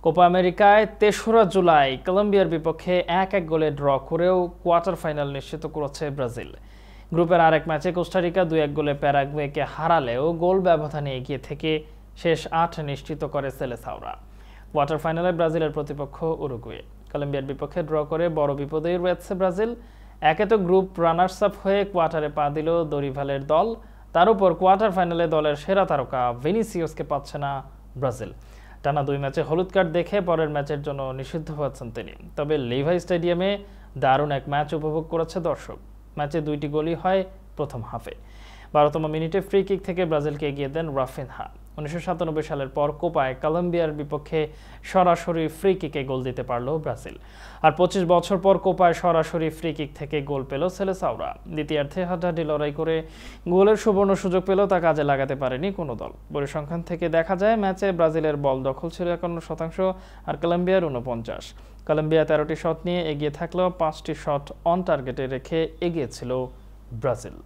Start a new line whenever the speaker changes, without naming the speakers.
Copa আমেরিকায় ৩রা জুলাই কলম্বিয়ার বিপক্ষে ১-১ গোলে ড্র করেও কোয়ার্টার ফাইনাল নিশ্চিত করেছে ব্রাজিল। গ্রুপের আরেক ম্যাচে কোস্টারিকা ২-১ গোলে প্যারাগুয়েকে হারালেও গোল ব্যবধানে এগিয়ে থেকে শেষ ৮ নিশ্চিত করে সেলেসাওরা। কোয়ার্টার ফাইনালে ব্রাজিলের প্রতিপক্ষ উরুগুয়ে। কলম্বিয়ার বিপক্ষে ড্র করে বড় বিপদেই রয়েছে ব্রাজিল। একে তো গ্রুপ রানার্স আপ হয়ে কোয়ার্টারে পা দিল দরিভালের দল, তার উপর কোয়ার্টার ফাইনালে দলের সেরা তারকা ভিনিসিয়াসকে পাচ্ছে না ব্রাজিল। টানা ২ ম্যাচে হলুদ কার্ড দেখে পরের ম্যাচের জন্য নিষিদ্ধ হয়েছেন তিনি। তবে লিভাই স্টেডিয়ামে দারুণ এক ম্যাচ উপভোগ করেছে দর্শক। ম্যাচে ২টি গোলই হয় প্রথম হাফে। ১২তম মিনিটে ফ্রি কিক থেকে ব্রাজিলকে এগিয়ে দেন রাফিনহা। ১৯৯৭ সালের পর কোপায় কলম্বিয়ার বিপক্ষে সরাসরি ফ্রি কিকে গোল দিতে পারল ব্রাজিল। আর ২৫ বছর পর কোপায় সরাসরি ফ্রি কিক থেকে গোল পেল সেলেসাওরা। দ্বিতীয়ার্ধে হাড্ডাহাড্ডি লড়াই করে গোলের সুবর্ণ সুযোগ পেল, তা কাজে লাগাতে পারেনি কোনো দল। পরিসংখ্যান থেকে দেখা যায় ম্যাচে ব্রাজিলের বল দখল ছিল ৫১% আর কলম্বিয়ার ৪৯। কলম্বিয়া ১৩টি শট নিয়ে এগিয়ে থাকলেও ৫টি শট অন টার্গেটে রেখে এগিয়ে ছিল ব্রাজিল।